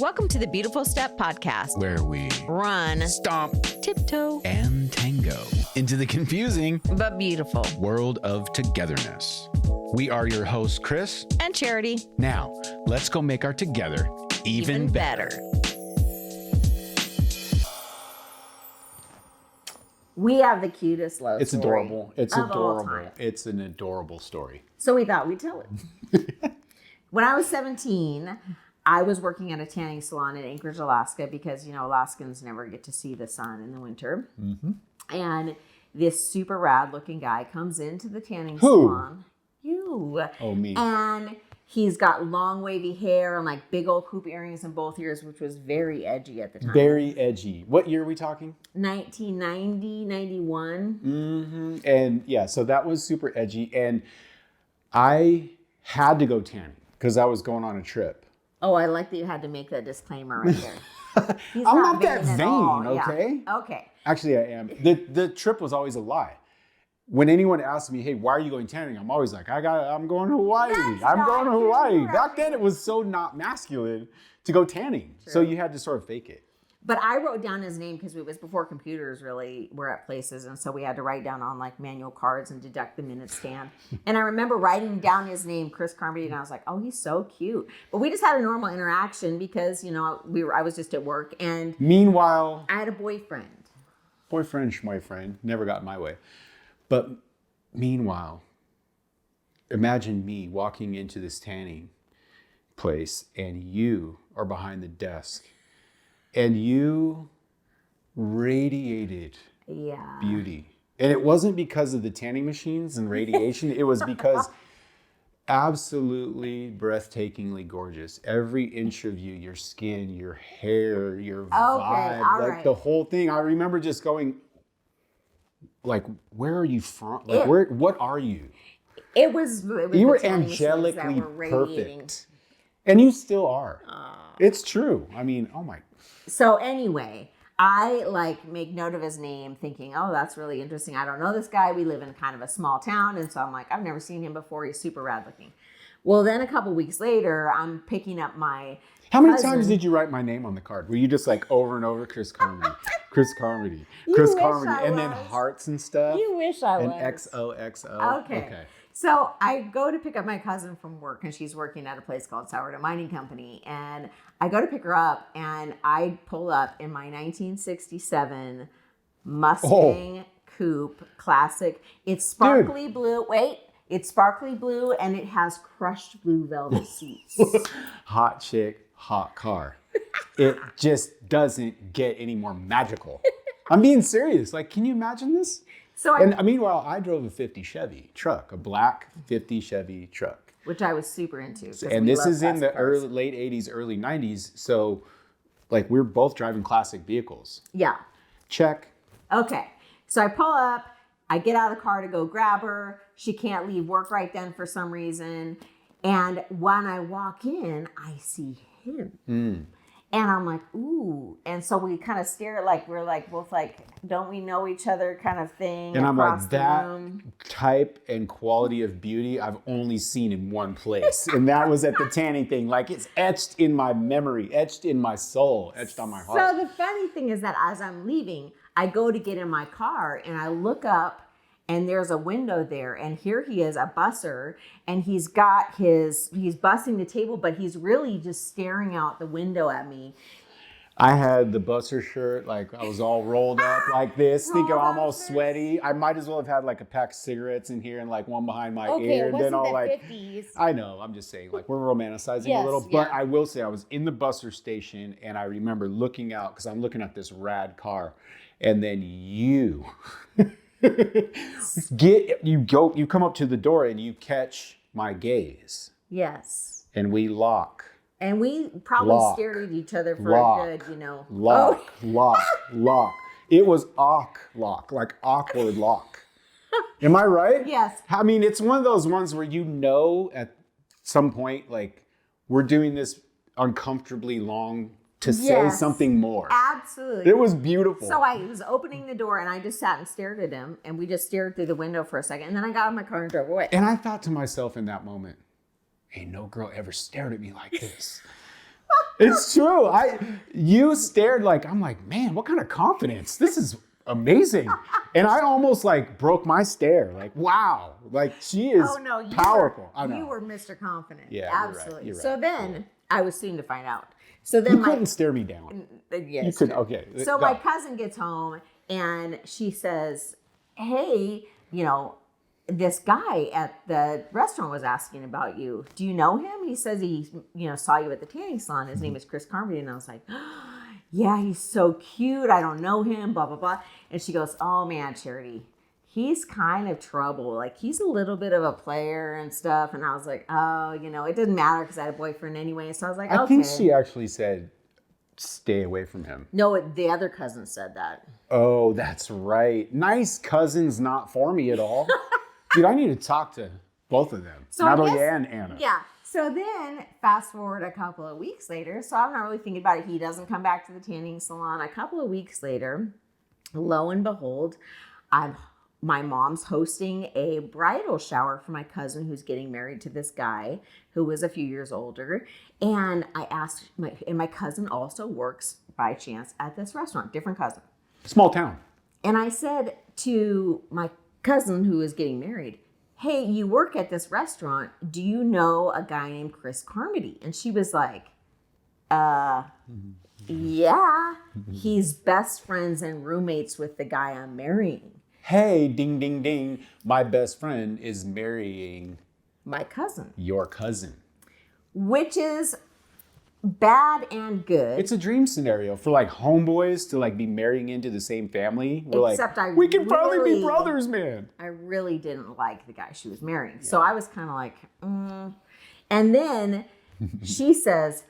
Welcome to the Beautiful Step Podcast, where we run, stomp, tiptoe, and tango into the confusing but beautiful world of togetherness. We are your hosts, Kris and Charity. Now, let's go make our together even better. We have the cutest love It's story adorable. It's of all adorable. time. It's an adorable story. So we thought we'd tell it. When I was 17, I was working at a tanning salon in Anchorage, Alaska, because, you know, Alaskans never get to see the sun in the winter. Mm-hmm. And this super rad looking guy comes into the tanning salon. You. Oh, me. And he's got long wavy hair and like big old hoop earrings in both ears, which was very edgy at the time. Very edgy. What year are we talking? 1990, 91. Mm-hmm. And yeah, so that was super edgy. And I had to go tanning because I was going on a trip. Oh, I like that you had to make that disclaimer right there. He's I'm not that at vain, all. okay? Yeah. Okay. Actually, I am. The trip was always a lie. When anyone asks me, hey, why are you going tanning? I'm always like, I'm going to Hawaii. I'm going to Hawaii. Back then, it was so not masculine to go tanning. True. So you had to sort of fake it. But I wrote down his name because it was before computers really were at places. And so we had to write down on like manual cards and deduct the minute stand. And I remember writing down his name, Kris Carmody, and I was like, oh, he's so cute. But we just had a normal interaction because, you know, I was just at work. And meanwhile, I had a boyfriend. Schmoyfriend, never got my way. But meanwhile, imagine me walking into this tanning place and you are behind the desk. And you radiated beauty. And it wasn't because of the tanning machines and radiation. It was because absolutely breathtakingly gorgeous. Every inch of you, your skin, your hair, your vibe, like the whole thing. I remember just going, like, where are you from? Like, what are you? It was you were angelically perfect. And you still are. It's true. I mean, oh my. So anyway, I like make note of his name thinking, oh, that's really interesting. I don't know this guy. We live in kind of a small town. And so I'm like, I've never seen him before. He's super rad looking. Well, then a couple weeks later, I'm picking up my How many times did you write my name on the card? Were you just like over and over, Kris Carmody, Kris Carmody, Kris Carmody, and then hearts and stuff? You wish I was. And XOXO. Okay. So I go to pick up my cousin from work, and she's working at a place called Sourdough Mining Company. And I go to pick her up, and I pull up in my 1967 Mustang Coupe Classic. It's sparkly blue. Wait, it's sparkly blue, and it has crushed blue velvet seats. Hot chick, hot car. It just doesn't get any more magical. I'm being serious. Like, can you imagine this? Meanwhile, I drove a 50 Chevy truck, a black 50 Chevy truck. Which I was super into. And this is in the late 80s, early 90s. So, like, we're both driving classic vehicles. Yeah. Check. Okay. So I pull up. I get out of the car to go grab her. She can't leave work right then for some reason. And when I walk in, I see him. And I'm like, ooh. And so we kind of stare like we're like both like, don't we know each other kind of thing. And I'm like, that type and quality of beauty I've only seen in one place. And that was at the tanning thing. Like, it's etched in my memory, etched in my soul, etched on my heart. So the funny thing is that as I'm leaving, I go to get in my car and I look up and there's a window there, and here he is, a busser, and he's bussing the table, but he's really just staring out the window at me. I had the busser shirt, like I was all rolled up like this, thinking almost sweaty. I might as well have had like a pack of cigarettes in here and like one behind my ear. And then all like, 50s. I know, I'm just saying, like, we're romanticizing a little, but I will say I was in the busser station and I remember looking out because I'm looking at this rad car, and then you you come up to the door and you catch my gaze. Yes. And we lock. And we probably stared at each other for a good, Lock. It was lock, like awkward lock. Am I right? Yes. I mean, it's one of those ones where at some point, like, we're doing this uncomfortably long to say something more. Absolutely. It was beautiful. So I was opening the door and I just sat and stared at him, and we just stared through the window for a second, and then I got in my car and drove away. And I thought to myself in that moment, ain't no girl ever stared at me like this. It's true. You stared like, I'm like, man, what kind of confidence? This is amazing. And I almost like broke my stare. Like, wow. Like she is powerful. You were Mr. Confident. Yeah, absolutely. You're right. So then I was soon to find out. So then you couldn't stare me down. Yes. You couldn't. Okay. So my cousin gets home and she says, hey, this guy at the restaurant was asking about you. Do you know him? He says he, saw you at the tanning salon. His name is Kris Carmody. And I was like, yeah, he's so cute. I don't know him, blah, blah, blah. And she goes, oh man, Charity, he's kind of trouble. Like he's a little bit of a player and stuff. And I was like, oh, it didn't matter because I had a boyfriend anyway. So I was like, okay. I think she actually said, stay away from him. No, the other cousin said that. Oh, that's right. Nice cousins, not for me at all. Dude, I need to talk to both of them, so Natalie and Anna. Yeah. So then fast forward a couple of weeks later. So I'm not really thinking about it. He doesn't come back to the tanning salon. A couple of weeks later, lo and behold, my mom's hosting a bridal shower for my cousin who's getting married to this guy who was a few years older. And I asked, my cousin also works by chance at this restaurant, different cousin. Small town. And I said to my cousin who is getting married, hey, you work at this restaurant. Do you know a guy named Kris Carmody? And she was like, yeah, he's best friends and roommates with the guy I'm marrying. Hey, ding, ding, ding. My best friend is marrying my cousin. Your cousin. Which is bad and good. It's a dream scenario for like homeboys to like be marrying into the same family. We're Except like, we can finally be really, brothers, man. I really didn't like the guy she was marrying. Yeah. So I was kind of like, And then she says,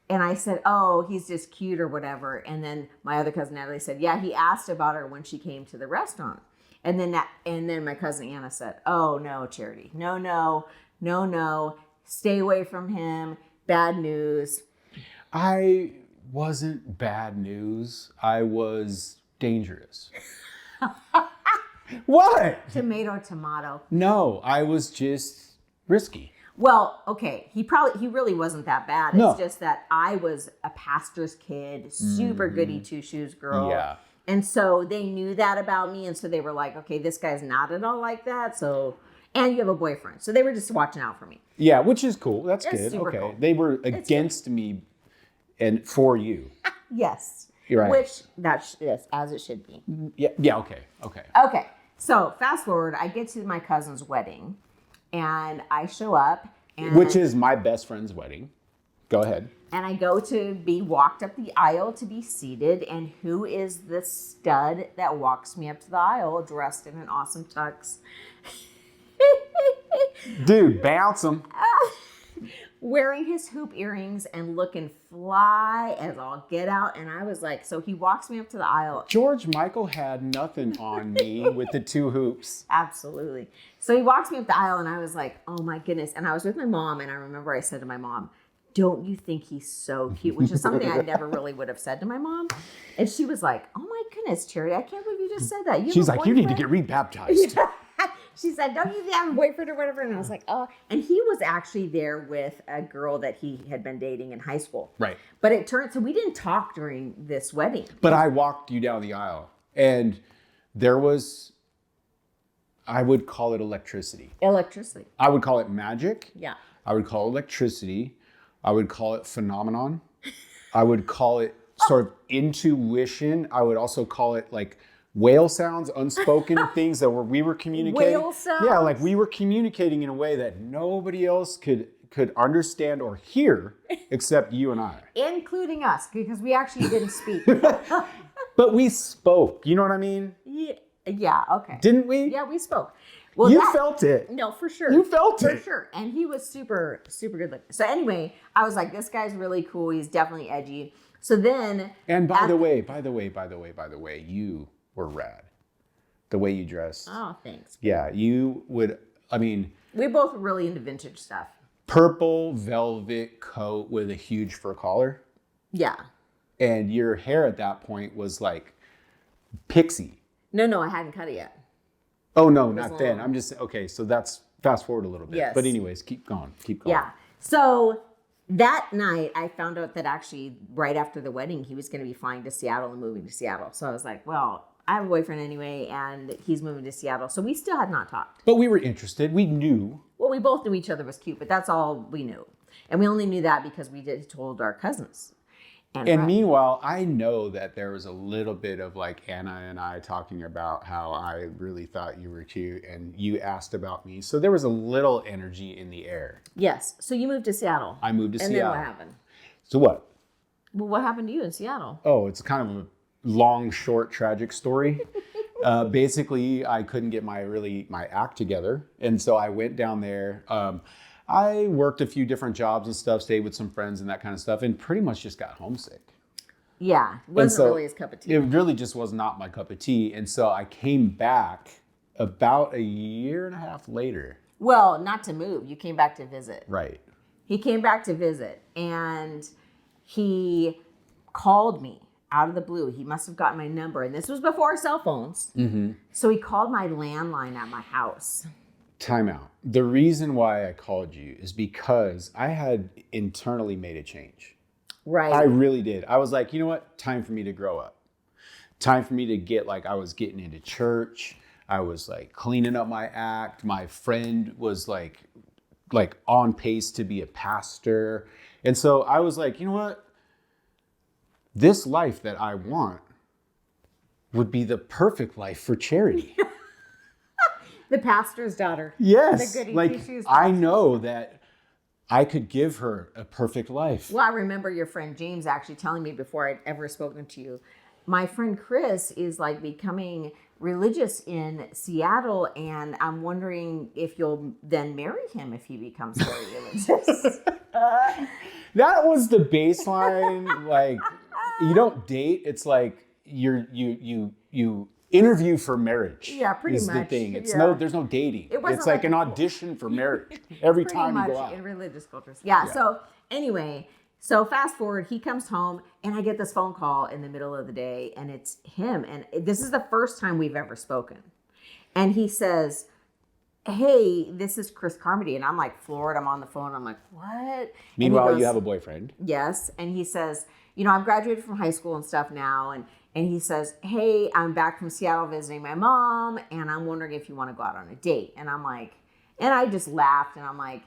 and I said, oh, he's just cute or whatever. And then my other cousin Natalie said, yeah, he asked about her when she came to the restaurant. And then my cousin Anna said, oh no, Charity, no, stay away from him. Bad news. I wasn't bad news. I was dangerous. What? Tomato. No, I was just risky. Well, okay, he really wasn't that bad. No. It's just that I was a pastor's kid, super goody two-shoes girl. Yeah. And so they knew that about me. And so they were like, okay, this guy's not at all like that. So, and you have a boyfriend. So they were just watching out for me. Yeah, which is cool. That's It's good. super Okay. cool. They were against me and for you. Yes. You're right. Which yes, as it should be. Yeah, okay. Okay. So fast forward, I get to my cousin's wedding and I show up. Which is my best friend's wedding. Go ahead. And I go to be walked up the aisle to be seated. And who is the stud that walks me up to the aisle dressed in an awesome tux? Dude, bounce him. Wearing his hoop earrings and looking fly as all get out. And I was like, so he walks me up to the aisle. George Michael had nothing on me with the two hoops. Absolutely. So he walks me up the aisle and I was like, oh my goodness. And I was with my mom and I remember I said to my mom, don't you think he's so cute? Which is something I never really would have said to my mom. And she was like, oh my goodness, Charity, I can't believe you just said that. She's like, you need to get rebaptized. Yeah. She said, don't you have a boyfriend or whatever? And I was like, oh. And he was actually there with a girl that he had been dating in high school. Right. But it turned, so we didn't talk during this wedding. But I walked you down the aisle and there was, I would call it electricity. Electricity. I would call it magic. Yeah. I would call it electricity. I would call it phenomenon. I would call it sort of intuition. I would also call it like whale sounds, unspoken things that we were communicating. Whale sounds? Yeah, like we were communicating in a way that nobody else could understand or hear except you and I. Including us, because we actually didn't speak. But we spoke. You know what I mean? Yeah, okay. Didn't we? Yeah, we spoke. Well, you felt it. No, for sure. You felt it. For sure. And he was super, super good looking. So anyway, I was like, this guy's really cool. He's definitely edgy. So then. And by the way, you were rad. The way you dressed. Oh, thanks. Yeah, you would, we both were really into vintage stuff. Purple velvet coat with a huge fur collar. Yeah. And your hair at that point was like pixie. No, I hadn't cut it yet. Oh, no, not then. I'm just, okay, so that's fast forward a little bit. Yes. But anyways, keep going. Yeah. So that night, I found out that actually right after the wedding, he was going to be flying to Seattle and moving to Seattle. So I was like, well, I have a boyfriend anyway, and he's moving to Seattle. So we still had not talked. But we were interested. We knew. Well, we both knew each other was cute, but that's all we knew. And we only knew that because we told our cousins. And meanwhile, I know that there was a little bit of like Anna and I talking about how I really thought you were cute and you asked about me. So there was a little energy in the air. Yes. So you moved to Seattle. I moved to and Seattle. And then what happened? So what? Well, what happened to you in Seattle? Oh, it's kind of a long, short, tragic story. Basically, I couldn't get my act together. And so I went down there. I worked a few different jobs and stuff, stayed with some friends and that kind of stuff, and pretty much just got homesick. Yeah, it wasn't really his cup of tea. It really just was not my cup of tea. And so I came back about a year and a half later. Well, not to move. You came back to visit. Right. He came back to visit, and he called me out of the blue. He must have gotten my number, and this was before cell phones. Mm-hmm. So he called my landline at my house. Time out. The reason why I called you is because I had internally made a change. Right. I really did. I was like, you know what? Time for me to grow up. Time for me to get I was getting into church. I was like cleaning up my act. My friend was like on pace to be a pastor. And so I was like, you know what? This life that I want would be the perfect life for Charity. The pastor's daughter. Yes. The goody Like two-shoes I know that I could give her a perfect life. Well, I remember your friend James actually telling me before I'd ever spoken to you, my friend Kris is like becoming religious in Seattle, and I'm wondering if you'll then marry him if he becomes very religious. That was the baseline. Like, you don't date. It's like you interview for marriage. Yeah, pretty is much. The thing. It's Yeah. there's no dating. It wasn't It's like like an audition for marriage every pretty time you much go out. in religious cultures. Yeah. So anyway, so fast forward, he comes home, and I get this phone call in the middle of the day, and it's him. And this is the first time we've ever spoken. And he says, "Hey, this is Kris Carmody." And I'm like floored. I'm on the phone. I'm like, "What?" Meanwhile, you have a boyfriend. Yes. And he says, I've graduated from high school and stuff now. And he says, "Hey, I'm back from Seattle visiting my mom, and I'm wondering if you want to go out on a date." And I'm like, and I just laughed, and I'm like,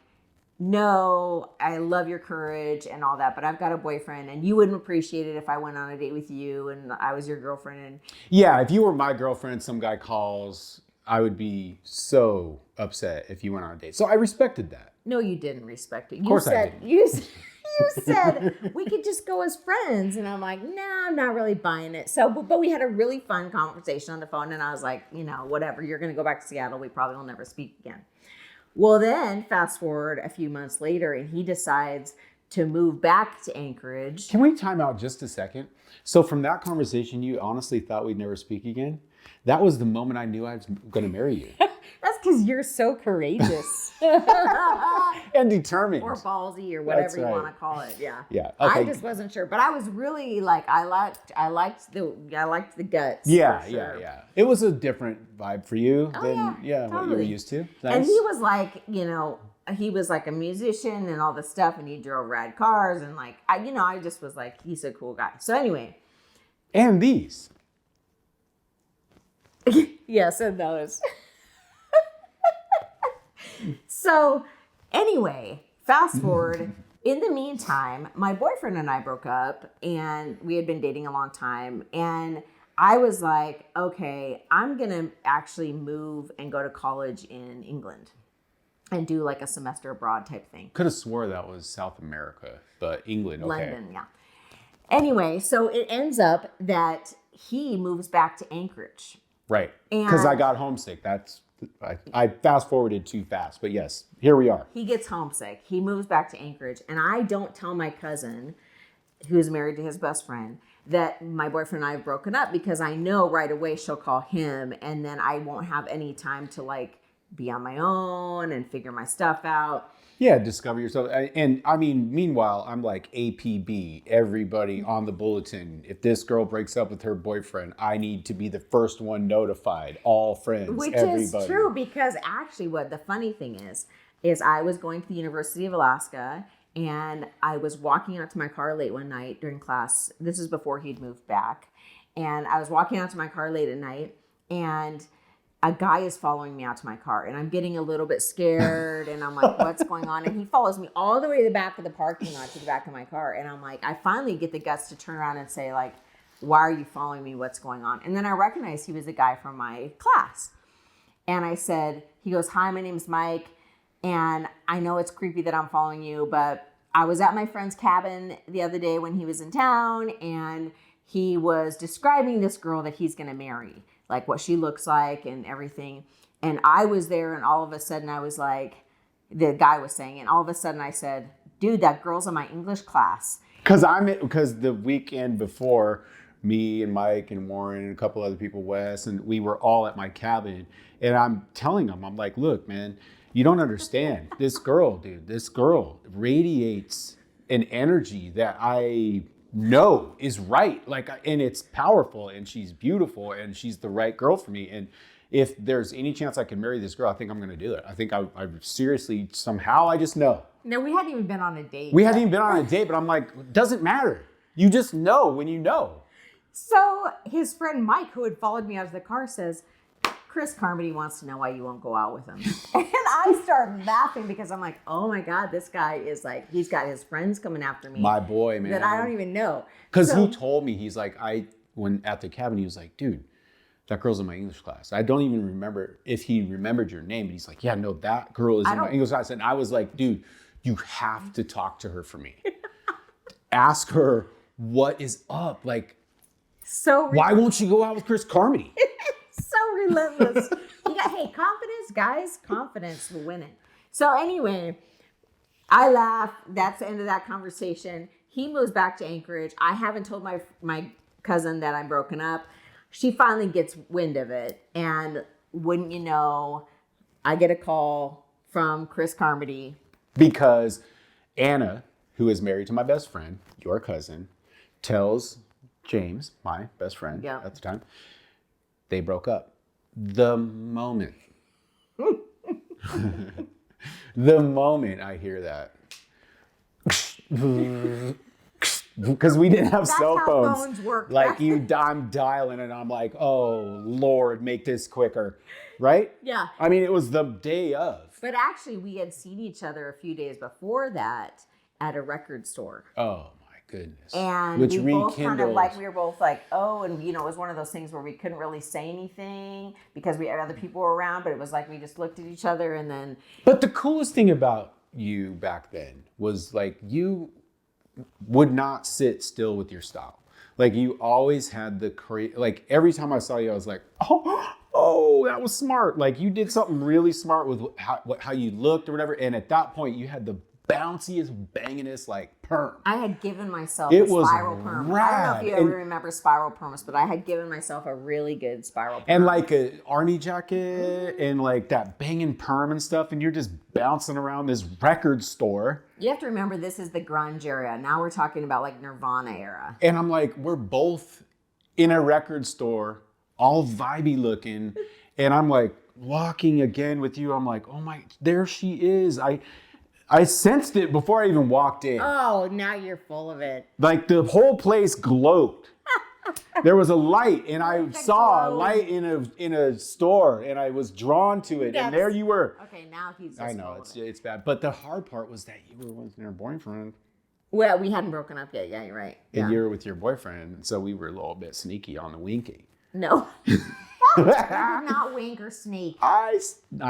"No, I love your courage and all that, but I've got a boyfriend, and you wouldn't appreciate it if I went on a date with you and I was your girlfriend." And Yeah, if you were my girlfriend, some guy calls, I would be so upset if you went on a date. So I respected that. no, you didn't respect it. You course I said, didn't. You said we could just go as friends, and I'm like, "No, I'm not really buying it." So, but we had a really fun conversation on the phone, and I was like, whatever. You're going to go back to Seattle. We probably will never speak again. Well, then fast forward a few months later, and he decides to move back to Anchorage. Can we time out just a second? So from that conversation, you honestly thought we'd never speak again? That was the moment I knew I was going to marry you. That's because you're so courageous. And determined. Or ballsy, or whatever That's you right. want to call it. Yeah. Yeah. I Okay. just wasn't sure, but I was really like, I liked the guts. Yeah, for sure. yeah. It was a different vibe for you than what you were totally. used to. Nice. And he was like, he was like a musician and all this stuff, and he drove rad cars, and like, I just was like, he's a cool guy. So anyway. And these. Yes, and those. So anyway, fast forward. In the meantime, my boyfriend and I broke up, and we had been dating a long time. And I was like, okay, I'm going to actually move and go to college in England and do like a semester abroad type thing. Could have swore that was South America, but England, okay. London, yeah. Anyway, so it ends up that he moves back to Anchorage. Right. Because I got homesick. I fast forwarded too fast, but yes, here we are. He gets homesick. He moves back to Anchorage, and I don't tell my cousin, who's married to his best friend, that my boyfriend and I have broken up, because I know right away she'll call him, and then I won't have any time to like be on my own and figure my stuff out. Yeah, discover yourself. And I mean, meanwhile, I'm like APB, everybody on the bulletin. If this girl breaks up with her boyfriend, I need to be the first one notified. All friends, Which everybody. is true, because actually what the funny thing is I was going to the University of Alaska, And I was walking out to my car late one night during class. This is before he'd moved back. And I was walking out to my car late at night, and a guy is following me out to my car, and I'm getting a little bit scared, and I'm like, what's going on? And he follows me all the way to the back of the parking lot to the back of my car. And I'm like, I finally get the guts to turn around and say, like, why are you following me? What's going on? And then I recognized he was a guy from my class. And I said, he goes, hi, my name's Mike. And I know it's creepy that I'm following you, but I was at my friend's cabin the other day when he was in town, and he was describing this girl that he's going to marry, like what she looks like and everything. And I was there, and all of a sudden I was like, the guy was saying, and all of a sudden I said, dude, that girl's in my English class. Because the weekend before, me and Mike and Warren and a couple other people, Wes, and we were all at my cabin, and I'm telling them, I'm like, look, man, you don't understand. This girl radiates an energy that I know is right. Like, and it's powerful, and she's beautiful, and she's the right girl for me. And if there's any chance I can marry this girl, I think I'm going to do it. I think I seriously, somehow, I just know. No, we hadn't even been on a date. We hadn't even been on a date, but I'm like, it doesn't matter. You just know when you know. So his friend Mike, who had followed me out of the car, says, Kris Carmody wants to know why you won't go out with him. And I start laughing because I'm like, oh my God, this guy is like, he's got his friends coming after me. My boy, man. That I don't even know. Because he told me, he's like, when at the cabin, he was like, dude, that girl's in my English class. I don't even remember if he remembered your name, but he's like, yeah, no, that girl is in my English class. And I was like, dude, you have to talk to her for me. Ask her what is up. Like, why won't she go out with Kris Carmody? So relentless. Hey, confidence, guys. Confidence will win it. So anyway, I laugh. That's the end of that conversation. He moves back to Anchorage. I haven't told my cousin that I'm broken up. She finally gets wind of it. And wouldn't you know, I get a call from Kris Carmody. Because Anna, who is married to my best friend, your cousin, tells James, my best friend at the time, they broke up. The moment I hear that, because we didn't have cell phones. Phones work. Like I'm dialing and I'm like, oh Lord, make this quicker, right? Yeah. I mean, it was the day of. But actually, we had seen each other a few days before that at a record store. Oh my goodness. And which we both kind of like, we were both like, oh, and you know, it was one of those things where we couldn't really say anything because we had other people around, but it was like we just looked at each other and then. But the coolest thing about you back then was like you would not sit still with your style. Like you always had the like every time I saw you, I was like, oh, that was smart. Like you did something really smart with how you looked or whatever. And at that point, you had the bounciest, bangingest like perm. I had given myself a spiral perm. Rad. I don't know if you ever remember spiral perms, but I had given myself a really good spiral perm. And like a Army jacket and like that banging perm and stuff. And you're just bouncing around this record store. You have to remember this is the grunge era. Now we're talking about like Nirvana era. And I'm like, we're both in a record store, all vibey looking. And I'm like walking again with you. I'm like, oh my, there she is. I sensed it before I even walked in. Oh, now you're full of it. Like the whole place glowed. There was a light, and I saw a light in a store, and I was drawn to it, and there you were. Okay, now he's just I know it's bad, but the hard part was that you were with your boyfriend. Well, we hadn't broken up yet. Yeah, you're right. And you were with your boyfriend, and so we were a little bit sneaky on the winking. No, we did not wink or sneak. I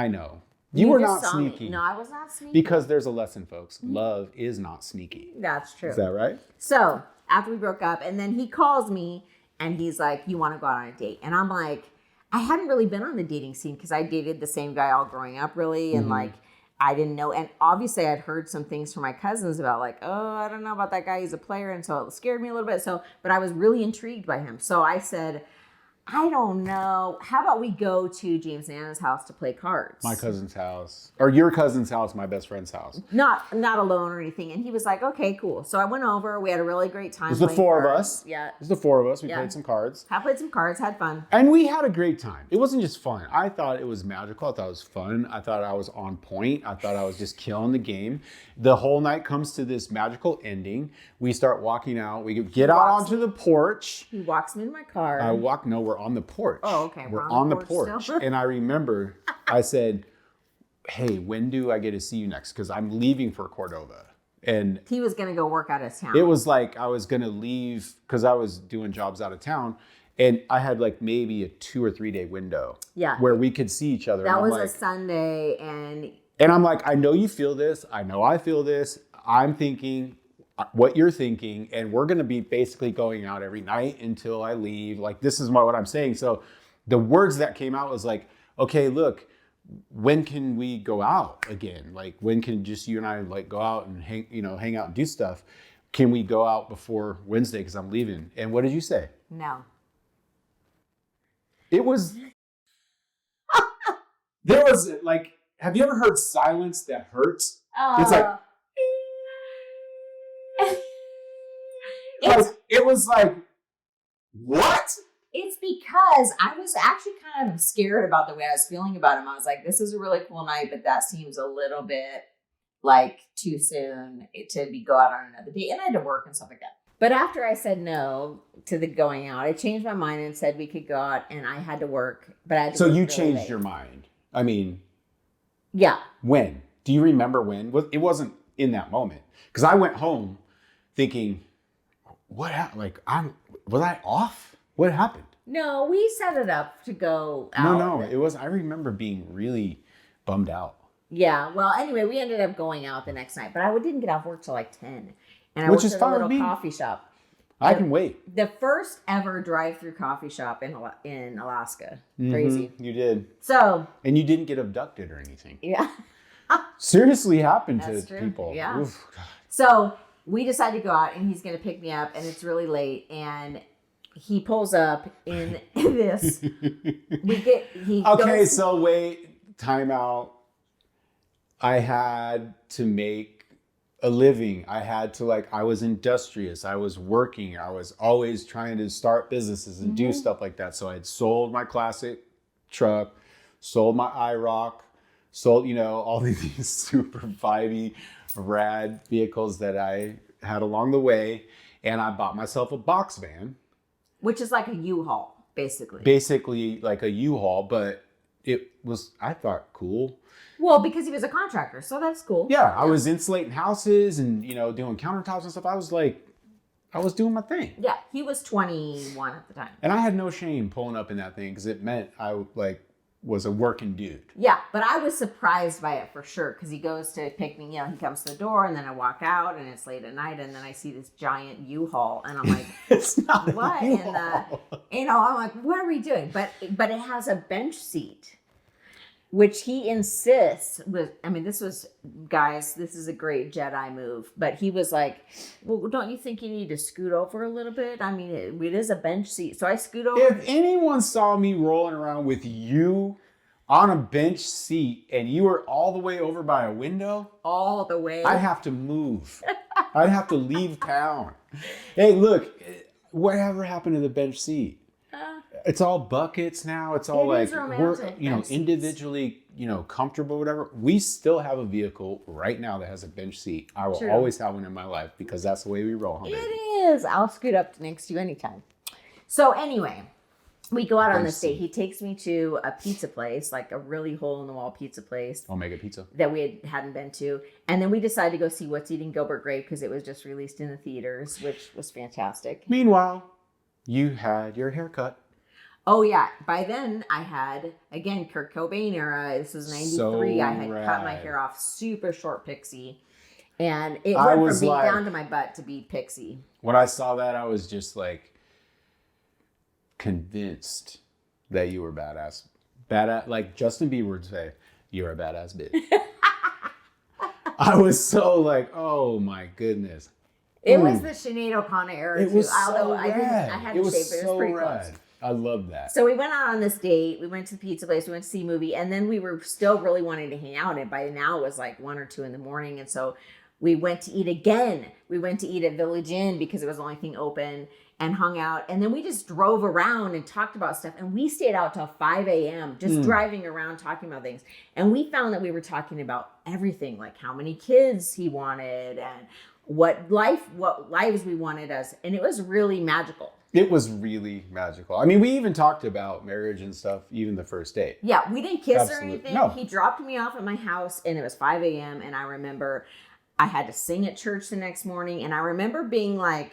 know. You were not sneaky. No, I was not sneaky. Because there's a lesson, folks. Love is not sneaky. That's true. Is that right? So after we broke up, and then he calls me and he's like, you want to go out on a date? And I'm like, I hadn't really been on the dating scene because I dated the same guy all growing up, really. And like, I didn't know. And obviously I'd heard some things from my cousins about like, oh, I don't know about that guy. He's a player. And so it scared me a little bit. But I was really intrigued by him. So I said, I don't know. How about we go to James and Anna's house to play cards? My cousin's house. Or your cousin's house, my best friend's house. Not alone or anything. And he was like, okay, cool. So I went over. We had a really great time. It was the four of cards. us. Yeah. It was the four of us. We Yeah. played some cards. I played some cards, had fun. And we had a great time. It wasn't just fun. I thought it was magical. I thought it was fun. I thought I was on point. I thought I was just killing the game. The whole night comes to this magical ending. We start walking out. We get out onto the porch. He walks me in my car. No, we're on the porch. Oh, okay. We're on the porch. still. And I remember I said, hey, when do I get to see you next? Because I'm leaving for Cordova. And he was going to go work out of town. it was like I was going to leave because I was doing jobs out of town. And I had like maybe a 2 or 3 day window where we could see each other. That and was like, a Sunday. And I'm like, I know you feel this. I know I feel this. I'm thinking what you're thinking. And we're going to be basically going out every night until I leave. Like, this is what I'm saying. So the words that came out was like, okay, look, when can we go out again? Like, when can just you and I like go out and hang out and do stuff? Can we go out before Wednesday? Because I'm leaving. And what did you say? No. It was, there was like, have you ever heard silence that hurts? It's like, it was like, what? It's because I was actually kind of scared about the way I was feeling about him. I was like, this is a really cool night, but that seems a little bit like too soon to go out on another date. And I had to work and stuff like that. But after I said no to the going out, I changed my mind and said we could go out, and I had to work. But I had to So work you really changed late. your mind. I mean, Yeah. when? Do you remember when? It wasn't in that moment. Because I went home thinking, what happened? Like, was I off? What happened? No, we set it up to go out. No, it was, I remember being really bummed out. Yeah. Well, anyway, we ended up going out the next night, but I didn't get off work till like 10. And I Which worked is at a fine with little me. coffee shop. I can wait. The first ever drive-through coffee shop in Alaska. Crazy. Mm-hmm, you did. So. And you didn't get abducted or anything. Yeah. Seriously happened That's to true. people. Yeah. Oof, God. So we decided to go out, and he's going to pick me up, and it's really late, and he pulls up in this. Okay, so wait, time out. I had to make a living. I was industrious. I was working. I was always trying to start businesses and do stuff like that. So I had sold my classic truck, sold my IROC, sold, all these super vibey, rad vehicles that I had along the way. And I bought myself a box van. Which is like a U-Haul, basically. Basically like a U-Haul, but it was, I thought, cool. Well, because he was a contractor, so that's cool. Yeah, I was insulating houses and, doing countertops and stuff. I was doing my thing. Yeah, he was 21 at the time. And I had no shame pulling up in that thing because it meant I was a working dude. Yeah, but I was surprised by it for sure because he goes to pick me, he comes to the door and then I walk out and it's late at night and then I see this giant U-Haul and I'm like, it's not what in the, I'm like, what are we doing? But it has a bench seat, which he insists was, this is a great Jedi move, but he was like, well, don't you think you need to scoot over a little bit? It is a bench seat. So I scoot over. If anyone saw me rolling around with you on a bench seat and you were all the way over by a window, all the way. I'd have to move. I'd have to leave town. Hey, look, whatever happened to the bench seat? It's all buckets now. It's all It is like romantic, we're, bench seats. Individually, comfortable, whatever. We still have a vehicle right now that has a bench seat. I will True. always have one in my life because that's the way we roll. Huh, baby? It is. I'll scoot up next to you anytime. So anyway, we go out on this date. He takes me to a pizza place, like a really hole-in-the-wall pizza place. Omega Pizza. That we hadn't been to. And then we decided to go see What's Eating Gilbert Grape because it was just released in the theaters, which was fantastic. Meanwhile, you had your haircut. Oh, yeah. By then, I had, again, Kurt Cobain era. This was 93. So I had cut my rad. hair off super short pixie. And it I went was from being like- down to my butt to be pixie. When I saw that, I was just like convinced that you were badass. Badass, like Justin Bieber would say, you're a badass bitch. I was so like, oh my goodness. It was the Sinead O'Connor era, It too. was so Although I rad. had It to was shave, but it was so pretty rad. close. I love that. So we went out on this date. We went to the pizza place. We went to see a movie. And then we were still really wanting to hang out. And by now it was like 1 or 2 in the morning. And so we went to eat again. We went to eat at Village Inn because it was the only thing open, and hung out. And then we just drove around and talked about stuff. And we stayed out till 5 a.m. just driving around talking about things. And we found that we were talking about everything, like how many kids he wanted and what lives we wanted us. And it was really magical. It was really magical. I mean, we even talked about marriage and stuff, even the first date. Yeah, we didn't kiss or Absolutely. anything. No. He dropped me off at my house and it was 5 a.m. And I remember I had to sing at church the next morning. And I remember being like,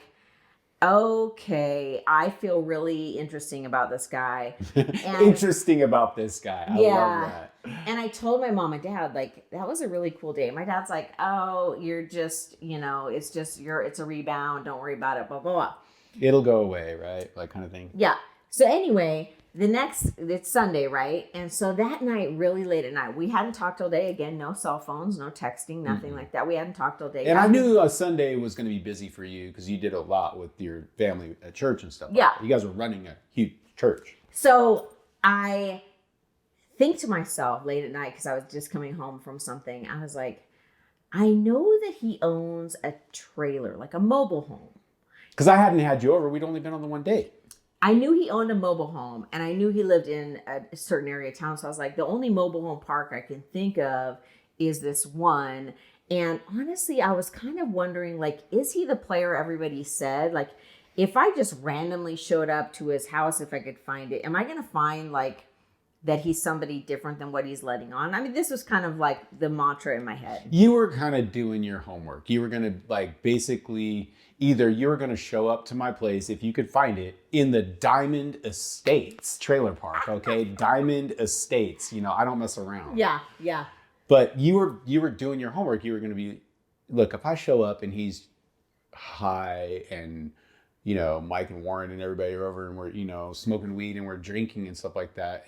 okay, I feel really interesting about this guy. And, Interesting about this guy. I love that. And I told my mom and dad, like, that was a really cool day. My dad's like, oh, you're just, it's a rebound. Don't worry about it, blah, blah, blah. It'll go away, right? Like kind of thing. Yeah. So anyway, it's Sunday, right? And so that night, really late at night, we hadn't talked all day. Again, no cell phones, no texting, nothing like that. We hadn't talked all day. And I knew a Sunday was going to be busy for you because you did a lot with your family at church and stuff. Yeah. Like that. You guys were running a huge church. So I think to myself late at night, because I was just coming home from something, I was like, I know that he owns a trailer, like a mobile home. Because I hadn't had you over. We'd only been on the one date. I knew he owned a mobile home, and I knew he lived in a certain area of town. So I was like, the only mobile home park I can think of is this one. And honestly, I was kind of wondering, like, is he the player everybody said? Like, if I just randomly showed up to his house, if I could find it, am I going to find, like, that he's somebody different than what he's letting on? I mean, this was kind of like the mantra in my head. You were kind of doing your homework. You were going to like basically either you were going to show up to my place if you could find it in the Diamond Estates trailer park. Okay. Diamond Estates. You know, I don't mess around. Yeah. Yeah. But you were doing your homework. You were going to be, look, if I show up and he's high and, you know, Mike and Warren and everybody are over and we're, you know, smoking weed and we're drinking and stuff like that,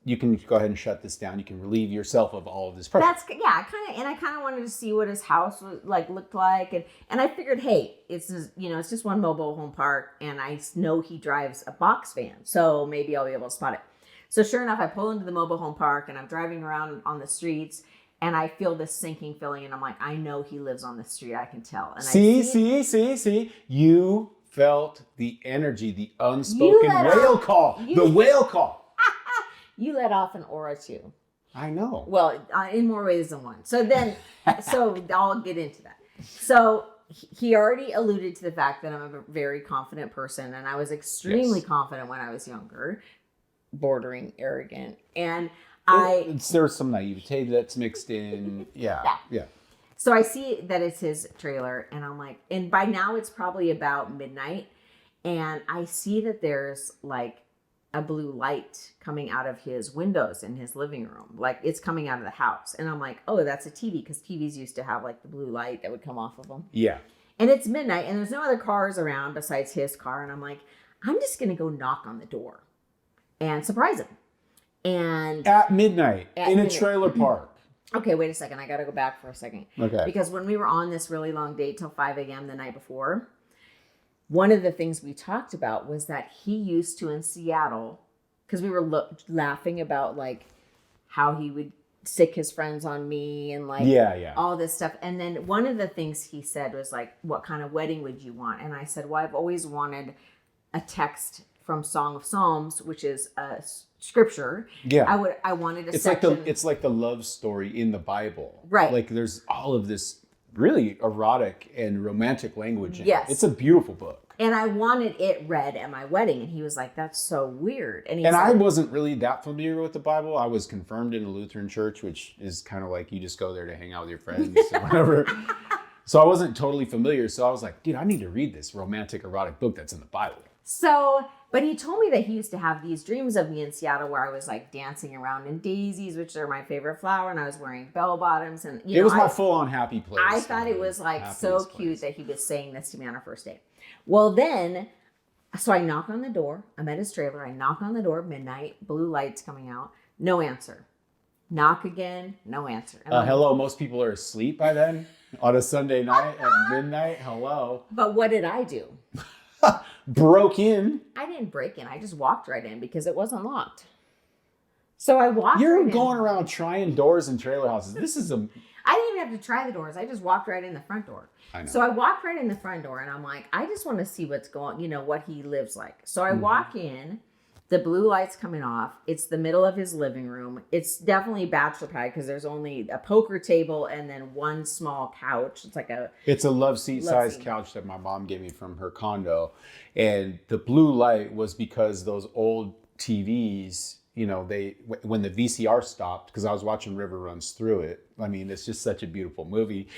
you can go ahead and shut this down. You can relieve yourself of all of this pressure. I kind of wanted to see what his house looked like, and I figured, hey, it's just one mobile home park, and I know he drives a box van, so maybe I'll be able to spot it. So sure enough, I pull into the mobile home park, and I'm driving around on the streets, and I feel this sinking feeling, and I'm like, I know he lives on the street. I can tell. And See. You felt the energy, the unspoken whale call. The whale call. You let off an aura too. I know. Well, in more ways than one. So I'll get into that. So he already alluded to the fact that I'm a very confident person, and I was extremely confident when I was younger, bordering arrogant. And there's some naivete that's mixed in. Yeah. So I see that it's his trailer, and I'm like, and by now it's probably about midnight, and I see that there's like a blue light coming out of his windows in his living room. Like it's coming out of the house. And I'm like, oh, that's a TV, because TVs used to have like the blue light that would come off of them. Yeah. And it's midnight and there's no other cars around besides his car. And I'm like, I'm just going to go knock on the door and surprise him. And at midnight in a trailer park. Okay, wait a second. I got to go back for a second. Okay. Because when we were on this really long date till 5 a.m. the night before, one of the things we talked about was that he used to in Seattle, because we were laughing about like how he would sick his friends on me and like all this stuff. And then one of the things he said was like, what kind of wedding would you want? And I said, well, I've always wanted a text from Song of Psalms, which is a scripture. Yeah. I wanted it's section. It's like the love story in the Bible. Right. Like there's all of this really erotic and romantic language in it. Yes. It's a beautiful book. And I wanted it read at my wedding. And he was like, that's so weird. And I wasn't really that familiar with the Bible. I was confirmed in a Lutheran church, which is kind of like you just go there to hang out with your friends or whatever. So I wasn't totally familiar. So I was like, dude, I need to read this romantic erotic book that's in the Bible. So, but he told me that he used to have these dreams of me in Seattle where I was like dancing around in daisies, which are my favorite flower, and I was wearing bell bottoms. And it was my full-on happy place. I thought it was like so cute that he was saying this to me on our first date. Well, then, so I knock on the door. I'm at his trailer. I knock on the door, midnight, blue lights coming out. No answer. Knock again, no answer. Hello, most people are asleep by then on a Sunday night at midnight. Hello. But what did I do? broke in. I didn't break in. I just walked right in because it wasn't locked. So I walked You're right going in. around trying doors in trailer houses. I didn't even have to try the doors. I just walked right in the front door. I know. So I walked right in the front door and I'm like, I just want to see what's going, what he lives like. So I walk in, the blue light's coming off. It's the middle of his living room. It's definitely bachelor pad because there's only a poker table and then one small couch. It's a love seat size seat. couch that my mom gave me from her condo. And the blue light was because those old TVs, when the VCR stopped, because I was watching River Runs Through It. I mean, it's just such a beautiful movie.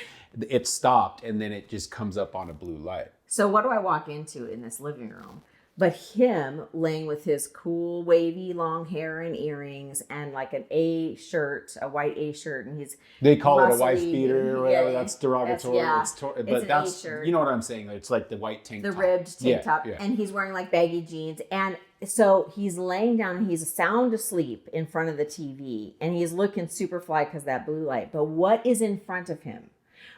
It stopped and then it just comes up on a blue light. So what do I walk into in this living room? But him laying with his cool, wavy, long hair and earrings and like an A shirt, a white A shirt. And they call it a muscly, wife beater or whatever. That's derogatory. It's But an that's, A-shirt. you know what I'm saying? It's like the white tank top. The ribbed tank top. Yeah. And he's wearing like baggy jeans. And so he's laying down and he's sound asleep in front of the TV. And he's looking super fly because that blue light. But what is in front of him?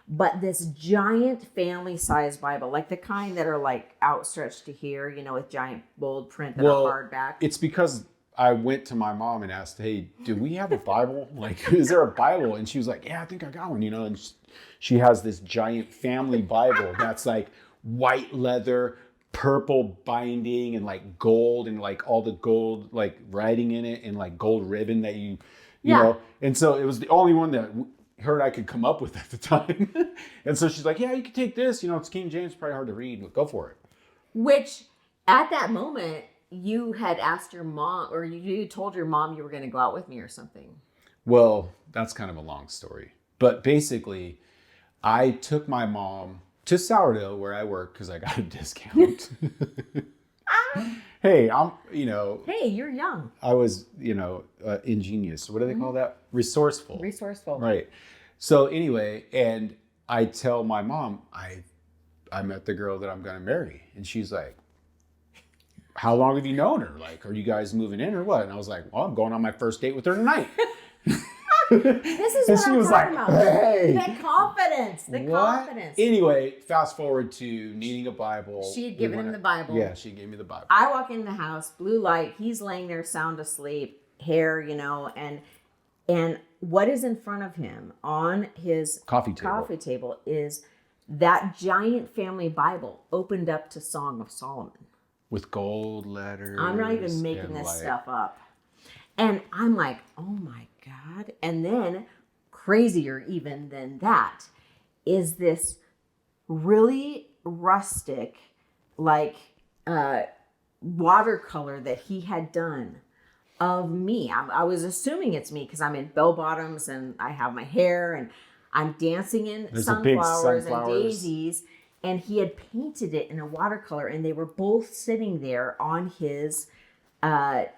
But this giant family-sized Bible, like the kind that are like outstretched to here, with giant bold print that are hardback. It's because I went to my mom and asked, hey, do we have a Bible? Like, is there a Bible? And she was like, yeah, I think I got one, and she has this giant family Bible that's like white leather, purple binding, and like gold, and like all the gold like writing in it, and like gold ribbon that you know. And so it was the only one that her and I could come up with at the time. And so she's like, yeah, you can take this. It's King James, probably hard to read, but go for it. Which at that moment, you had asked your mom, or you told your mom you were going to go out with me or something. Well, that's kind of a long story. But basically, I took my mom to Sourdough where I work because I got a discount. Hey, Hey, you're young. I was, ingenious. What do they call that? Resourceful. Resourceful. Right. So anyway, and I tell my mom, I met the girl that I'm going to marry. And she's like, how long have you known her? Like, are you guys moving in or what? And I was like, well, I'm going on my first date with her tonight. This is what I'm talking about. Hey, The confidence. Confidence. Anyway, fast forward to needing a Bible. She had given him the Bible. Yeah, she gave me the Bible. I walk in the house, blue light. He's laying there sound asleep, hair, and what is in front of him on his coffee table is that giant family Bible opened up to Song of Solomon. With gold letters. I'm not even making this stuff up. And I'm like, oh my God. And then, crazier even than that, is this really rustic, like watercolor that he had done of me. I was assuming it's me because I'm in bell bottoms and I have my hair and I'm dancing in sunflowers and daisies. And he had painted it in a watercolor and they were both sitting there on his, what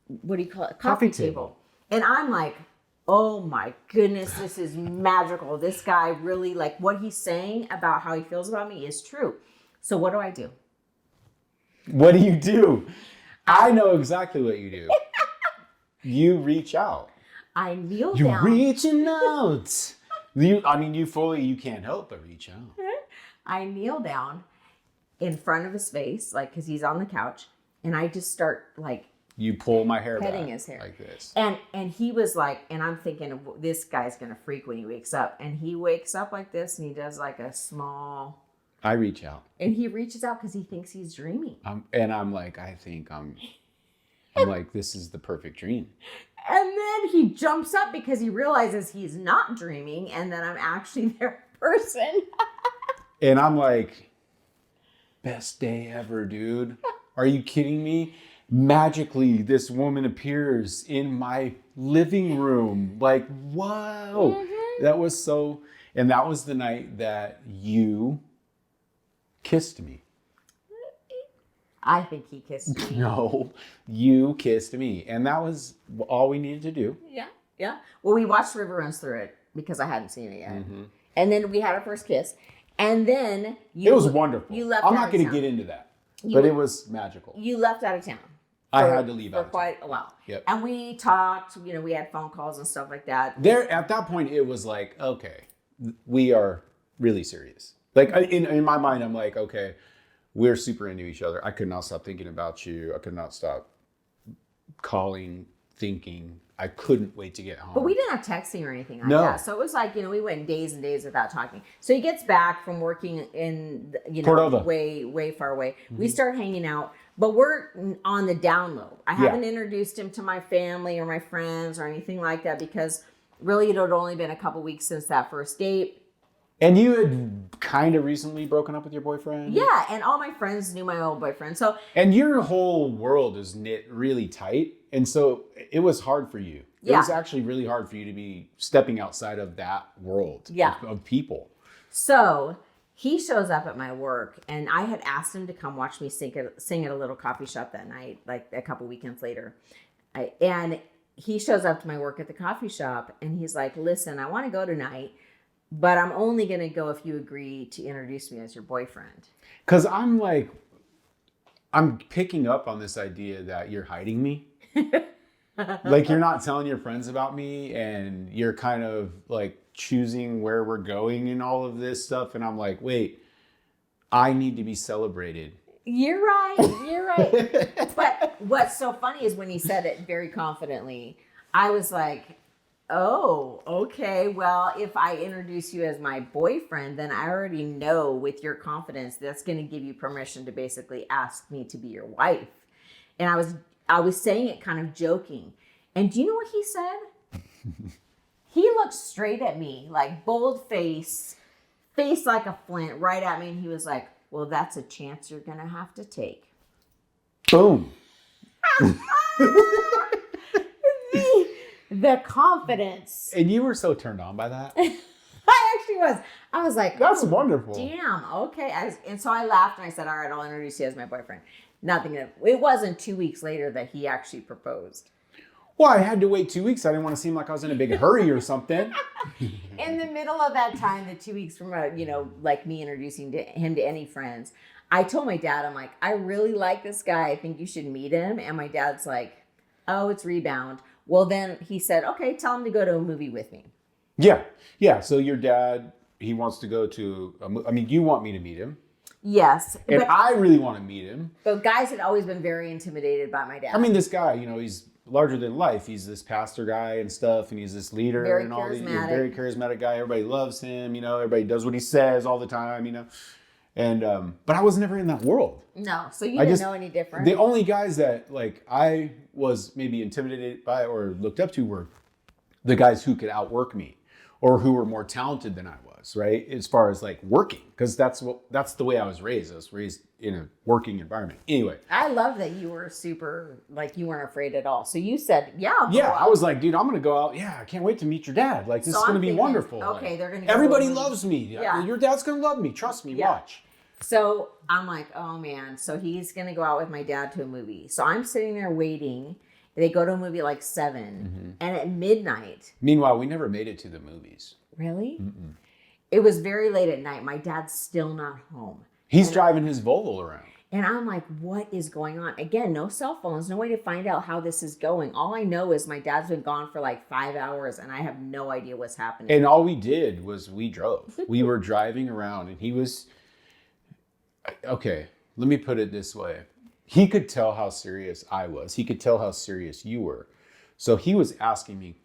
do you call it? Coffee table. And I'm like, oh my goodness, this is magical. This guy really, like, what he's saying about how he feels about me is true. So what do I do? What do you do? I know exactly what you do. You reach out. I kneel You're down. reaching out. You can't help but reach out. I kneel down in front of his face, like, because he's on the couch, and I just start, like, You pull my hair petting back his hair like this. And he was like, and I'm thinking, this guy's gonna freak when he wakes up. And he wakes up like this, and he does like a small. I reach out. And he reaches out because he thinks he's dreaming. I'm like, I'm like, this is the perfect dream. And then he jumps up because he realizes he's not dreaming, and that I'm actually their person. And I'm like, best day ever, dude. Are you kidding me? Magically, this woman appears in my living room. Like, whoa. Mm-hmm. That was so, and that was the night that you kissed me. I think he kissed me. No, you kissed me. And that was all we needed to do. Yeah, yeah. Well, we watched River Runs Through It because I hadn't seen it yet. Mm-hmm. And then we had our first kiss. And then it was wonderful. You left. I'm not going to get into that, but it was magical. You left out of town. I had to leave out for quite a while. Yep. And we talked. We had phone calls and stuff like that. There, at that point, it was like, okay, we are really serious. Like in my mind, I'm like, okay, we're super into each other. I could not stop thinking about you. I could not stop calling, thinking. I couldn't wait to get home. But we didn't have texting or anything like No. that. So it was like, we went days and days without talking. So he gets back from working in, Cordova. way far away. We start hanging out, but we're on the down low. I haven't introduced him to my family or my friends or anything like that because really it had only been a couple weeks since that first date. And you had kind of recently broken up with your boyfriend? Yeah, and all my friends knew my old boyfriend. So And your whole world is knit really tight. And so it was hard for you. It was actually really hard for you to be stepping outside of that world of people. So he shows up at my work, and I had asked him to come watch me sing at a little coffee shop that night, like a couple weekends later. And he shows up to my work at the coffee shop, and he's like, listen, I want to go tonight, but I'm only going to go if you agree to introduce me as your boyfriend. Because I'm picking up on this idea that you're hiding me. Like you're not telling your friends about me, and you're kind of like choosing where we're going and all of this stuff. And I'm like, wait, I need to be celebrated. You're right. But what's so funny is when he said it very confidently, I was like, oh, okay. Well, if I introduce you as my boyfriend, then I already know with your confidence, that's going to give you permission to basically ask me to be your wife. And I was saying it kind of joking. And do you know what he said? He looked straight at me, like bold face like a flint, right at me. And he was like, well, that's a chance you're going to have to take. Boom. The confidence. And you were so turned on by that. I actually was. I was like, That's oh, wonderful. Damn. Okay. And so I laughed and I said, all right, I'll introduce you as my boyfriend. It wasn't 2 weeks later that he actually proposed. Well, I had to wait 2 weeks. I didn't want to seem like I was in a big hurry or something. In the middle of that time, the 2 weeks from, like me introducing him to any friends, I told my dad, I'm like, I really like this guy. I think you should meet him. And my dad's like, oh, it's Rebound. Well, then he said, okay, tell him to go to a movie with me. Yeah. So your dad, he wants to go to, you want me to meet him. Yes. And I really want to meet him. But guys had always been very intimidated by my dad. This guy, he's larger than life. He's this pastor guy and stuff, and he's this leader Very and all these charismatic. very charismatic guy. Everybody loves him, everybody does what he says all the time, And but I was never in that world. No, so you didn't know any different. The only guys that I was maybe intimidated by or looked up to were the guys who could outwork me or who were more talented than I was, right? As far as like working, because that's the way I was raised. I was raised in a working environment. Anyway. I love that you were super, like you weren't afraid at all. So you said, I'll go out. I was like, dude, I'm going to go out. Yeah, I can't wait to meet your dad. Like, this is going to be wonderful. Okay, like, they're going to everybody loves me. Yeah. Your dad's going to love me. Trust me. Yeah. Watch. So I'm like, oh man. So he's going to go out with my dad to a movie. So I'm sitting there waiting. They go to a movie like 7. Mm-hmm. And at midnight. Meanwhile, we never made it to the movies. Really? Mm-mm. It was very late at night. My dad's still not home. He's driving his Volvo around. And I'm like, what is going on? Again, no cell phones, no way to find out how this is going. All I know is my dad's been gone for like 5 hours and I have no idea what's happening. And all we did was we drove. We were driving around and he was, okay, let me put it this way. He could tell how serious I was. He could tell how serious you were. So he was asking me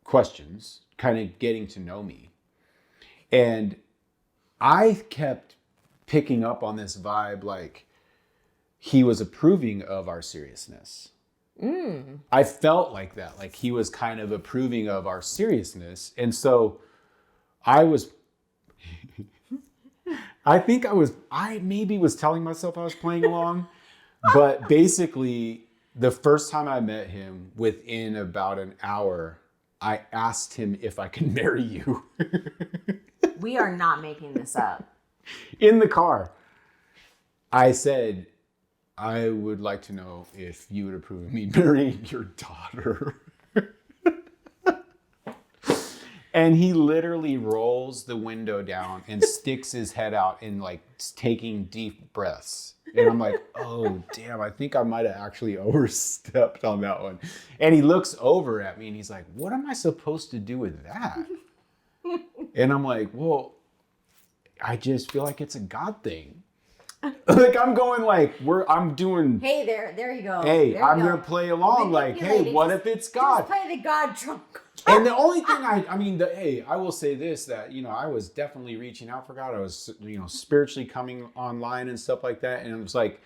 questions, kind of getting to know me. And I kept picking up on this vibe like, he was approving of our seriousness. I felt like that, like he was kind of approving of our seriousness. And so I maybe was telling myself I was playing along, but basically the first time I met him, within about an hour, I asked him if I could marry you. We are not making this up. In the car, I said, I would like to know if you would approve of me marrying your daughter. And he literally rolls the window down and sticks his head out and like taking deep breaths. And I'm like, oh, damn, I think I might have actually overstepped on that one. And he looks over at me and he's like, what am I supposed to do with that? And I'm like, well, I just feel like it's a God thing. Like I'm going like I'm doing. Hey, there you go. Hey, There you I'm go. gonna play along. Like, hey, Manipulate it. what Just- if it's God? Just play the God trump. And the only thing hey, I will say this, that, I was definitely reaching out for God. I was, spiritually coming online and stuff like that. And it was like,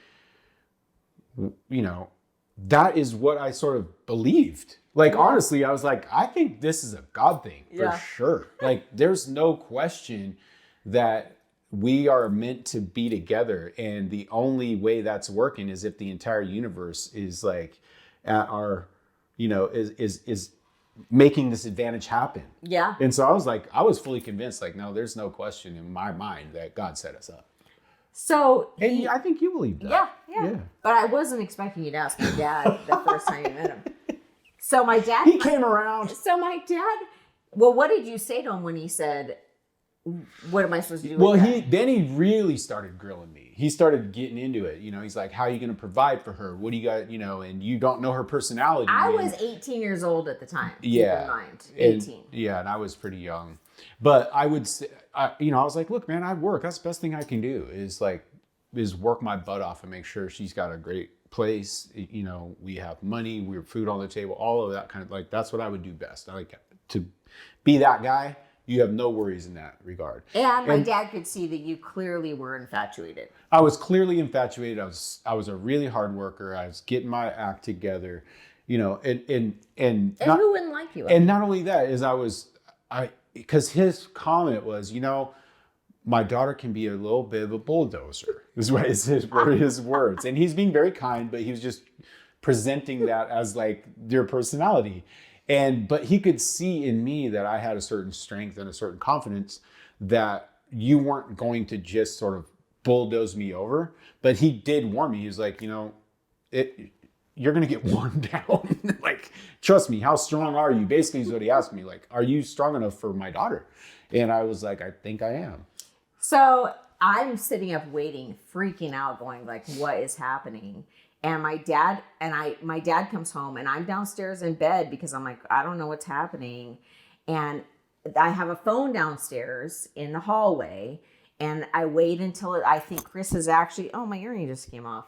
that is what I sort of believed. Like, honestly, I was like, I think this is a God thing for sure. Like, there's no question that we are meant to be together. And the only way that's working is if the entire universe is like at our, is making this advantage happen. Yeah. And so I was fully convinced, like, no, there's no question in my mind that God set us up. So And I think you believe that. Yeah. But I wasn't expecting you to ask my dad the first time you met him. So my dad He came around. So my dad, well, what did you say to him when he said, what am I supposed to do Well, with that? then he really started grilling me. He started getting into it. He's like, how are you going to provide for her? What do you got, and you don't know her personality. I was 18 years old at the time. Yeah. Keep in mind. 18. And I was pretty young. But I would say, I was like, look, man, I work. That's the best thing I can do is work my butt off and make sure she's got a great place. We have money, we have food on the table, all of that kind of, like, that's what I would do best. I like to be that guy. You have no worries in that regard. And my dad could see that you clearly were infatuated. I was clearly infatuated. I was a really hard worker. I was getting my act together, and Who wouldn't like you? And not only that is because his comment was, my daughter can be a little bit of a bulldozer. Is what were his words. And he's being very kind, but he was just presenting that as like their personality. But he could see in me that I had a certain strength and a certain confidence that you weren't going to just sort of bulldoze me over. But he did warn me. He was like, you're going to get worn down. Like, trust me, how strong are you? Basically is what he asked me. Like, are you strong enough for my daughter? And I was like, I think I am. So I'm sitting up waiting, freaking out, going like, what is happening? And my dad comes home and I'm downstairs in bed because I'm like, I don't know what's happening. And I have a phone downstairs in the hallway and I wait until I think Kris is actually, oh, my earring just came off.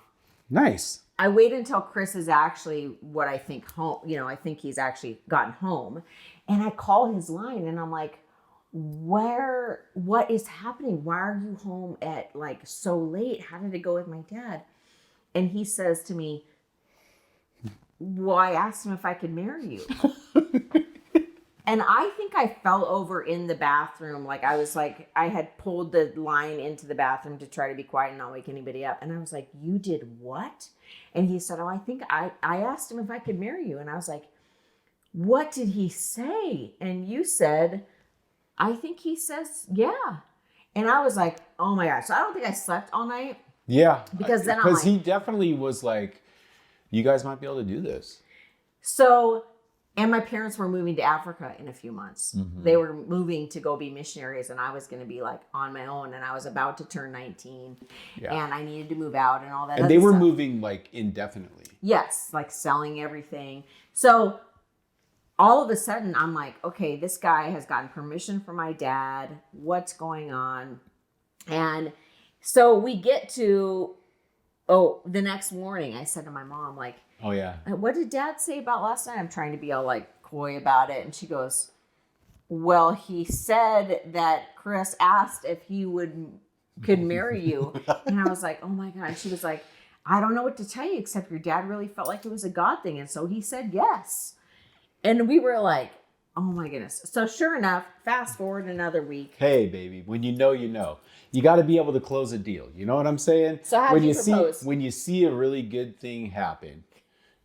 Nice. I wait until Kris is actually what I think home, I think he's actually gotten home. And I call his line and I'm like, what is happening? Why are you home at like so late? How did it go with my dad? And he says to me, well, I asked him if I could marry you. And I think I fell over in the bathroom. Like I had pulled the line into the bathroom to try to be quiet and not wake anybody up. And I was like, you did what? And he said, oh, I think I asked him if I could marry you. And I was like, what did he say? And you said, I think he says, yeah. And I was like, oh my gosh. So I don't think I slept all night. Yeah. Because then because he definitely was like, you guys might be able to do this. So, and my parents were moving to Africa in a few months. Mm-hmm. They were moving to go be missionaries and I was going to be like on my own and I was about to turn 19 and I needed to move out and all that. And they were moving like indefinitely. Yes. Like selling everything. So all of a sudden I'm like, okay, this guy has gotten permission from my dad. What's going on? And so we get to, the next morning I said to my mom, like, oh yeah, what did dad say about last night? I'm trying to be all like coy about it. And she goes, well, he said that Kris asked if he could marry you. And I was like, oh my God. She was like, I don't know what to tell you, except your dad really felt like it was a God thing. And so he said yes. And we were like, oh my goodness. So sure enough, fast forward another week. Hey, baby, when you know, you know. You got to be able to close a deal. You know what I'm saying? So how did you propose? When you see a really good thing happen,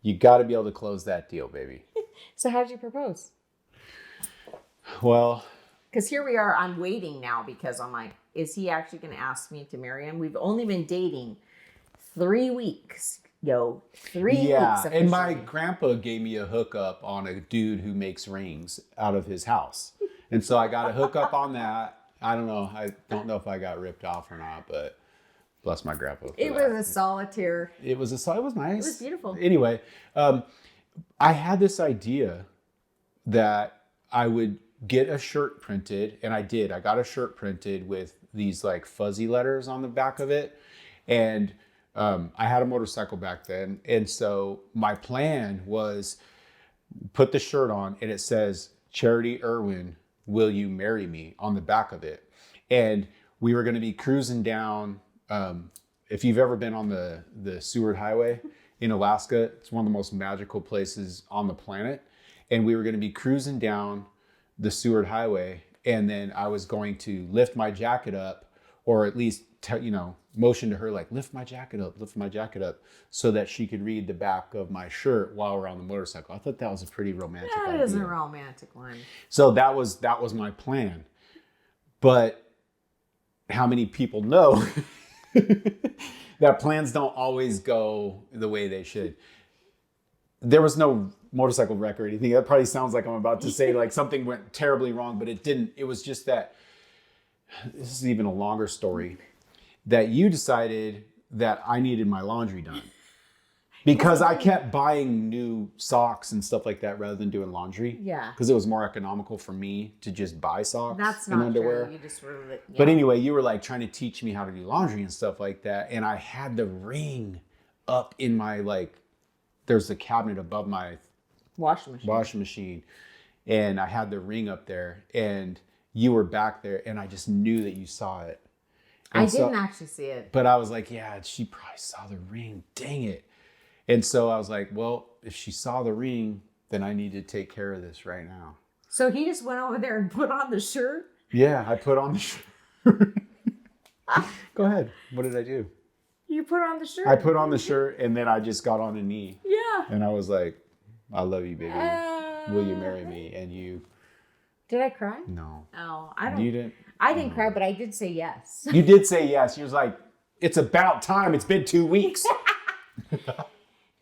you got to be able to close that deal, baby. So how did you propose? Well, because here we are. I'm waiting now because I'm like, is he actually going to ask me to marry him? We've only been dating 3 weeks. 3 weeks. Yeah, Officially. and my grandpa gave me a hookup on a dude who makes rings out of his house. And so I got a hookup on that. I don't know. I don't know if I got ripped off or not, but bless my grandpa. It was a solitaire. It was nice. It was beautiful. Anyway, I had this idea that I would get a shirt printed, and I did. I got a shirt printed with these like fuzzy letters on the back of it. And I had a motorcycle back then. And so my plan was put the shirt on and it says, Charity Irwin, will you marry me, on the back of it. And we were going to be cruising down. If you've ever been on the Seward Highway in Alaska, it's one of the most magical places on the planet. And we were going to be cruising down the Seward Highway. And then I was going to lift my jacket up, or at least, motion to her, like, lift my jacket up, so that she could read the back of my shirt while we're on the motorcycle. I thought that was a pretty romantic idea. That is a romantic one. So that was my plan. But how many people know that plans don't always go the way they should? There was no motorcycle wreck or anything. That probably sounds like I'm about to say like something went terribly wrong, but it didn't. It was just that, this is even a longer story, that you decided that I needed my laundry done. Because I kept buying new socks and stuff like that rather than doing laundry. Yeah. Because it was more economical for me to just buy socks That's and not underwear. true. You just really, yeah. But anyway, you were like trying to teach me how to do laundry and stuff like that. And I had the ring up in my, like, there's a cabinet above my washing machine. And I had the ring up there and you were back there and I just knew that you saw it. And I didn't actually see it. But I was like, yeah, she probably saw the ring. Dang it. And so I was like, well, if she saw the ring, then I need to take care of this right now. So he just went over there and put on the shirt? Yeah, I put on the shirt. Go ahead. What did I do? You put on the shirt? I put on the shirt and then I just got on a knee. Yeah. And I was like, I love you, baby. Will you marry me? And you... Did I cry? No. Oh, I don't... You didn't? I didn't cry, but I did say yes. You did say yes. You was like, it's about time. It's been 2 weeks.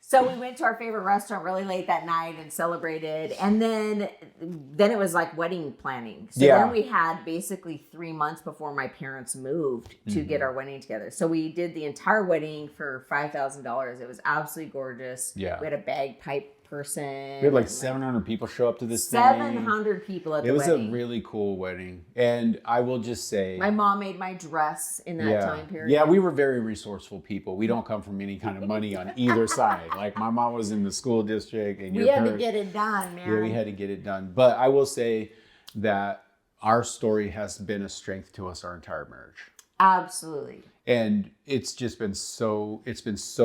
So we went to our favorite restaurant really late that night and celebrated. And then it was like wedding planning. So then we had basically 3 months before my parents moved to get our wedding together. So we did the entire wedding for $5,000. It was absolutely gorgeous. Yeah. We had a bagpipe person. We had like 700 people show up to this thing. 700 people at the wedding. It was a really cool wedding. And I will just say... My mom made my dress in that time period. Yeah, we were very resourceful people. We don't come from any kind of money on either side. Like my mom was in the school district. And we had to get it done, man. Yeah, we had to get it done. But I will say that our story has been a strength to us our entire marriage. Absolutely. And it's been so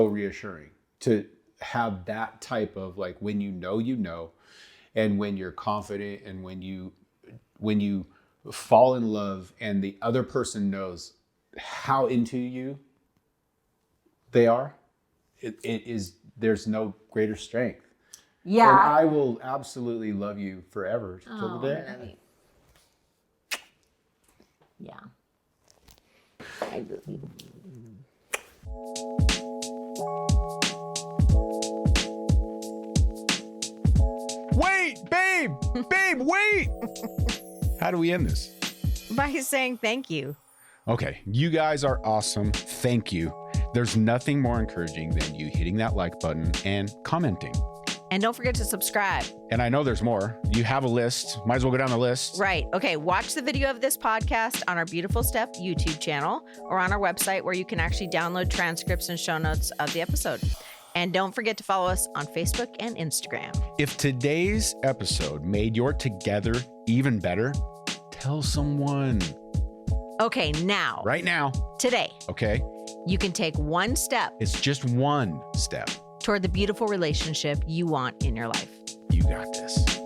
reassuring to have that type of, like, when you know, and when you're confident, and when you fall in love and the other person knows how into you they are, there's no greater strength. Yeah. And I will absolutely love you forever till the day. I love you. Yeah. I do. Wait, babe, wait. How do we end this? By saying thank you. Okay, you guys are awesome. Thank you. There's nothing more encouraging than you hitting that like button and commenting. And don't forget to subscribe. And I know there's more. You have a list. Might as well go down the list. Right. Okay. Watch the video of this podcast on our Beautiful Step YouTube channel or on our website where you can actually download transcripts and show notes of the episode. And don't forget to follow us on Facebook and Instagram. If today's episode made your together even better, tell someone. Okay, now. Right now. Today. Okay. You can take one step. It's just one step. Toward the beautiful relationship you want in your life. You got this.